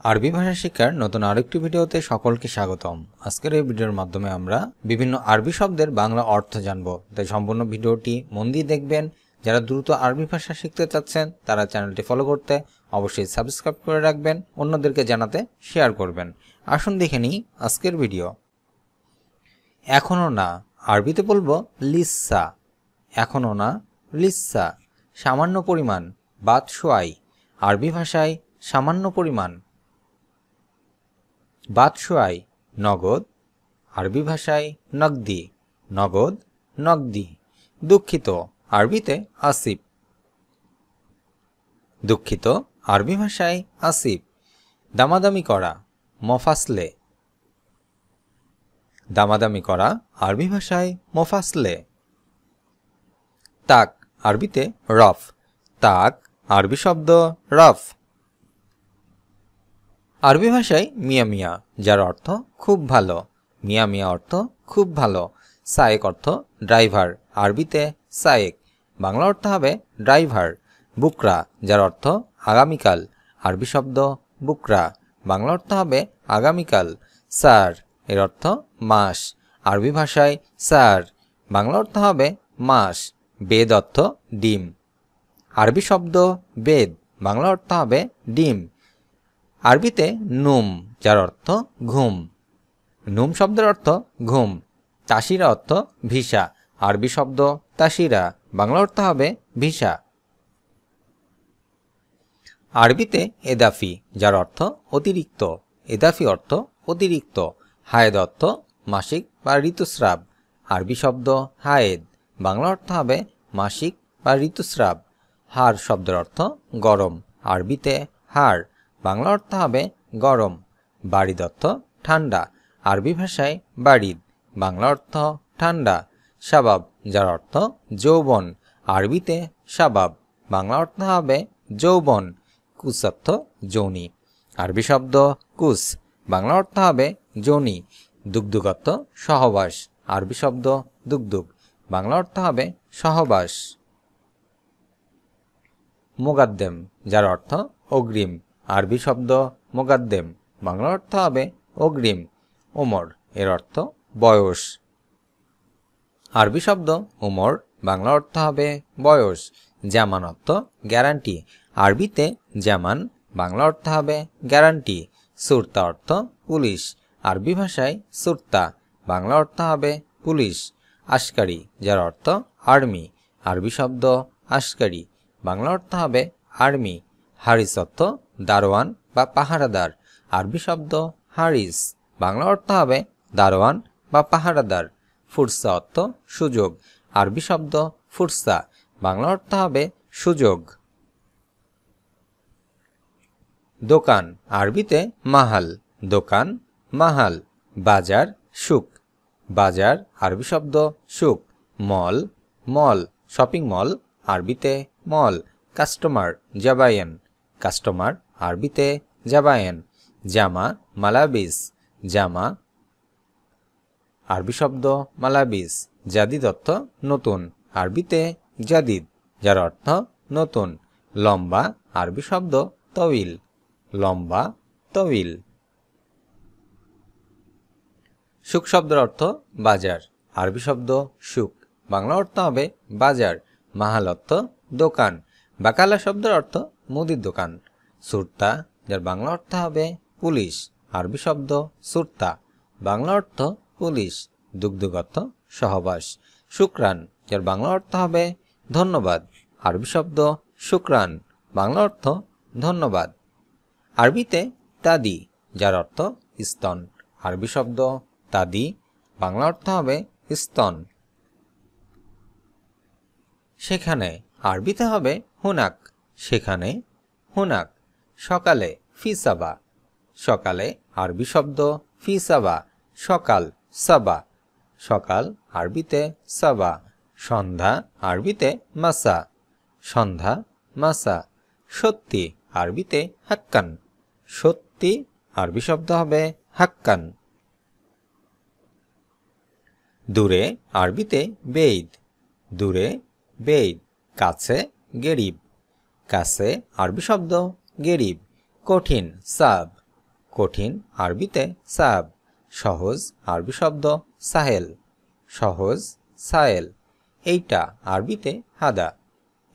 আরবি ভাষা শিক্ষার নতুন আরেকটি ভিডিওতে সকলকে স্বাগতম। আজকের এই ভিডিওর মাধ্যমে আমরা বিভিন্ন আরবি শব্দের বাংলা অর্থ জানব, তাই সম্পূর্ণ ভিডিওটি মন দিয়ে দেখবেন। যারা দ্রুত আরবি ভাষা শিখতে চাচ্ছেন তারা চ্যানেলটি ফলো করতে অবশ্যই সাবস্ক্রাইব করে রাখবেন, অন্যদেরকে জানাতে শেয়ার করবেন। আসুন দেখে নিই আজকের ভিডিও। এখনো না, আরবিতে বলবো লিসা। এখনো না, লিসা। সামান্য পরিমাণ, বাদশোয়াই। আরবি ভাষায় সামান্য পরিমাণ। বাদশোয়াই, নগদ। আরবি ভাষায় নগদি, নগদ, নগদি। দুঃখিত, আরবিতে আসিফ। দুঃখিত, আরবি ভাষায় আসিফ। দামাদামি করা, মফাসলে। দামাদামি করা, আরবি ভাষায় মফাসলে। তাক, আরবিতে রফ। তাক, আরবি শব্দ রফ। আরবি ভাষায় মিয়া মিয়া, যার অর্থ খুব ভালো। মিয়া মিয়া অর্থ খুব ভালো। সায়েক অর্থ ড্রাইভার, আরবিতে সায়েক, বাংলা অর্থ হবে ড্রাইভার। বুকরা, যার অর্থ আগামীকাল, আরবি শব্দ বুকরা, বাংলা অর্থ হবে আগামীকাল। স্যার, এর অর্থ মাস, আরবি ভাষায় স্যার, বাংলা অর্থ হবে মাস। বেদ অর্থ ডিম, আরবি শব্দ বেদ, বাংলা অর্থ হবে ডিম। আরবিতে নুম, যার অর্থ ঘুম। নুম শব্দের অর্থ ঘুম। তাসিরা অর্থ ভিসা, আরবি শব্দ তাসিরা, বাংলা অর্থ হবে ভিসা। আরবিতে এদাফি, যার অর্থ অতিরিক্ত। এদাফি অর্থ অতিরিক্ত। হায়েদ অর্থ মাসিক বা ঋতুস্রাব, আরবি শব্দ হায়েদ, বাংলা অর্থ হবে মাসিক বা ঋতুস্রাব। হার শব্দের অর্থ গরম, আরবিতে হার, বাংলা অর্থ হবে গরম। বারিদ অর্থ ঠান্ডা, আরবি ভাষায় বারিদ, বাংলা অর্থ ঠান্ডা। শাবাব, যার অর্থ যৌবন, আরবিতে শাবাব, বাংলা অর্থ হবে যৌবন। কুস অর্থ যৌনি, আরবি শব্দ কুস, বাংলা অর্থ হবে যৌনি। দুগদুগ অর্থ সহবাস, আরবি শব্দ দুগদুগ, বাংলা অর্থ হবে সহবাস। মুগাদ্দেম, যার অর্থ অগ্রিম, আরবি শব্দ মুগাদ্দেম, বাংলা অর্থ হবে অগ্রিম। ওমর, এর অর্থ বয়স, আরবি শব্দ ওমর, বাংলা অর্থ হবে বয়স। জামান অর্থ গ্যারান্টি, আরবিতে জামান, বাংলা অর্থ হবে গ্যারান্টি। সুরতা অর্থ পুলিশ, আরবি ভাষায় সুরতা, বাংলা অর্থ হবে পুলিশ। আশকারি, যার অর্থ আর্মি, আরবি শব্দ আশকারি, বাংলা অর্থ হবে আর্মি। হারিস অর্থ দারোয়ান বা পাহারাদার, আরবি শব্দ হারিস, বাংলা অর্থ হবে দারোয়ান বা পাহারাদার। ফুরসা অর্থ সুযোগ, আরবি শব্দ ফুরসা, বাংলা অর্থ হবে সুযোগ। দোকান, আরবিতে মাহাল, দোকান মাহাল। বাজার, সুক, বাজার, আরবি শব্দ সুক। মল, মল, শপিং মল, আরবিতে মল। কাস্টমার, জাবায়েন, কাস্টমার, আরবিতে জাবায়েন। জামা, মালাবিস, জামা, আরবি শব্দ মালাবিস। জাদিদ অর্থ নতুন, আরবিতে জাদিদ, যার অর্থ নতুন। লম্বা, আরবি শব্দ তবিল, লম্বা, তবিল। সুক শব্দের অর্থ বাজার, আরবি শব্দ সুক, বাংলা অর্থ হবে বাজার। মাহাল অর্থ দোকান। বাকালা শব্দের অর্থ মুদির দোকান। সুরতা, যার বাংলা অর্থ হবে পুলিশ, আরবি শব্দ সুরতা, বাংলা অর্থ পুলিশ। দুগদুগ অর্থ সহবাস। শুক্রান, যার বাংলা অর্থ হবে ধন্যবাদ, আরবি শব্দ শুক্রান, বাংলা অর্থ ধন্যবাদ। আরবিতে তাদি, যার অর্থ স্তন, আরবি শব্দ তাদি, বাংলা অর্থ হবে স্তন। সেখানে, আরবিতে হবে হুনাক, সেখানে হুনাক। সকালে, ফিসাবা, সকালে, আরবি শব্দ ফিসাবা, সকাল, সাবা, সকাল, আরবিতে সাবা। সন্ধ্যা, আরবিতে মাসা, সন্ধ্যা, মাসা। সত্যি, আরবিতে হাক্কান, সত্যি, আরবি শব্দ হবে হাক্কান। দূরে, আরবিতে বেইদ, দূরে বেইদ। কাছে, গেরিব, কাছে, আরবি শব্দ গেরিব। কঠিন, সাব, কঠিন আরবিতে সাব। সহজ আরবি শব্দ সাহেল। সহজ সাহেল। এইটা আরবিতে হাদা।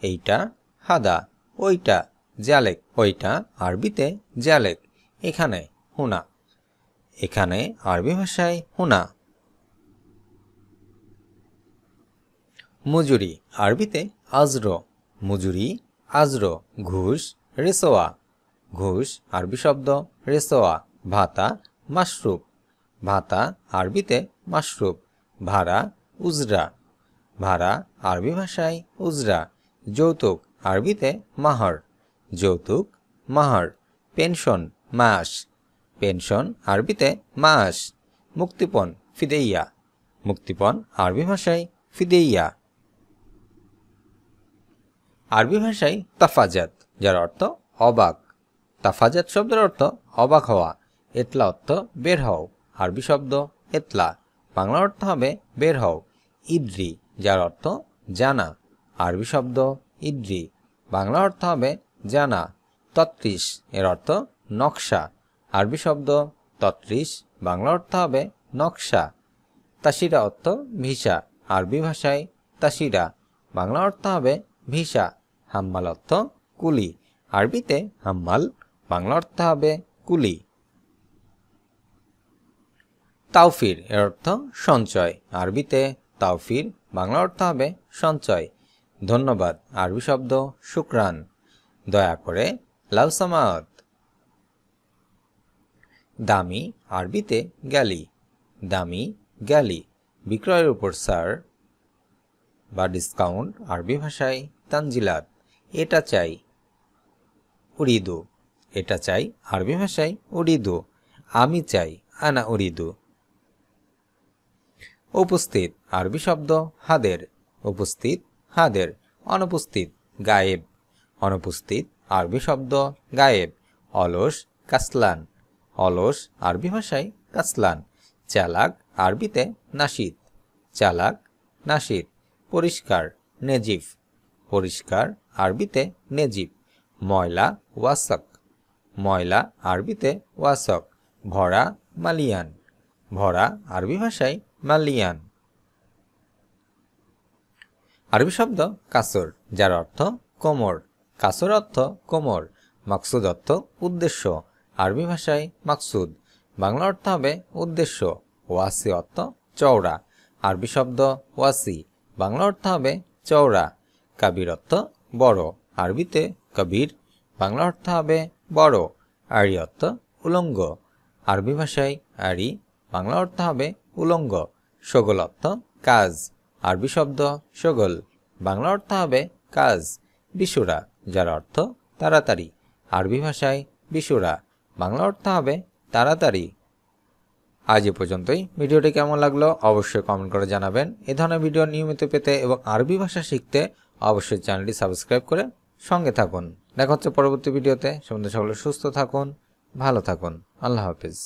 এইটা হাদা। ওইটা জালেক। ওইটা আরবিতে জালেক। এখানে হুনা। এখানে আরবি ভাষায় হুনা। মজুরি আরবিতে আজর। মজুরি আজর। ঘুষ রেসোয়া। ঘুষ আরবি শব্দ রেসোয়া। ভাতা মাশরুব। ভাতা আরবিতে মাশরুব। ভাড়া উজরা। ভাড়া আরবি ভাষায় উজরা। যৌতুক আরবিতে মাহর। যৌতুক মাহর। পেনশন মাস। পেনশন আরবিতে মাস। মুক্তিপণ ফিদেইয়া। মুক্তিপণ আরবি ভাষায় ফিদেইয়া। আরবি ভাষায় তাফাজাত, যার অর্থ অবাক। তাফাজাত শব্দের অর্থ অবাক হওয়া। এতলা অর্থ বের হও। আরবি শব্দ এতলা। বাংলা অর্থ হবে বের হও। ইদ্রি, যার অর্থ জানা। আরবি শব্দ ইদ্রি। বাংলা অর্থ হবে জানা। তত্রিশ, এর অর্থ নকশা। আরবি শব্দ তত্রিশ। বাংলা অর্থ হবে নকশা। তাসিরা অর্থ ভিসা। আরবি ভাষায় তাসিরা। বাংলা অর্থ হবে ভিসা। হাম্মাল অর্থ কুলি। আরবিতে হাম্মাল। বাংলা অর্থ হবে কুলি। তাওফির, এর অর্থ সঞ্চয়। আরবিতে তাওফির। বাংলা অর্থ হবে সঞ্চয়। ধন্যবাদ আরবি শব্দ শুকরান। দয়া করে লাউসামাত। দামি আরবিতে গ্যালি। দামি গ্যালি। বিক্রয়ের উপর স্যার বা ডিসকাউন্ট আরবি ভাষায় তানজিলাত। এটা চাই উরিদু। এটা চাই আরবি ভাষায় উরিদু। আমি চাই আনা উরিদু। উপস্থিত আরবি শব্দ হাদের। উপস্থিত হাদের। অনুপস্থিত গায়েব। অনুপস্থিত আরবি শব্দ গায়েব। অলস কাসলান। অলস আরবি ভাষায় কাসলান। চালাক আরবিতে নাশিদ। চালাক নাশিদ। পরিষ্কার নেজিফ। পরিষ্কার আরবিতে নেজিফ। ময়লা ওয়াসক। ময়লা আরবিতে ওয়াসক। ভরা মালিয়ান। ভরা আরবি ভাষায় মালিয়ান। আরবি শব্দ কাসর, যার অর্থ কোমর। কাসর অর্থ কোমর। মাকসুদ অর্থ উদ্দেশ্য। আরবি ভাষায় মাকসুদ। বাংলা অর্থ হবে উদ্দেশ্য। ওয়াসি অর্থ চওড়া। আরবি শব্দ ওয়াসি। বাংলা অর্থ হবে চওড়া। কাবির অর্থ বড়। আরবিতে কবির। বাংলা অর্থ হবে বড়। আড়ি অর্থ উলঙ্গ। আরবি ভাষায় আড়ি। বাংলা অর্থ হবে উলঙ্গ। শগল অর্থ কাজ। আরবি শব্দ শগল। বাংলা অর্থ হবে কাজ। বিশুরা, যার অর্থ তাড়াতাড়ি। আরবি ভাষায় বিশুরা। বাংলা অর্থ হবে তাড়াতাড়ি। আজ এ পর্যন্তই। ভিডিওটি কেমন লাগলো অবশ্যই কমেন্ট করে জানাবেন। এ ধরনের ভিডিও নিয়মিত পেতে এবং আরবি ভাষা শিখতে অবশ্যই চ্যানেলটি সাবস্ক্রাইব করে সঙ্গে থাকুন। দেখা হচ্ছে পরবর্তী ভিডিওতে। সকলে সুস্থ থাকুন, ভালো থাকুন। আল্লাহ হাফিজ।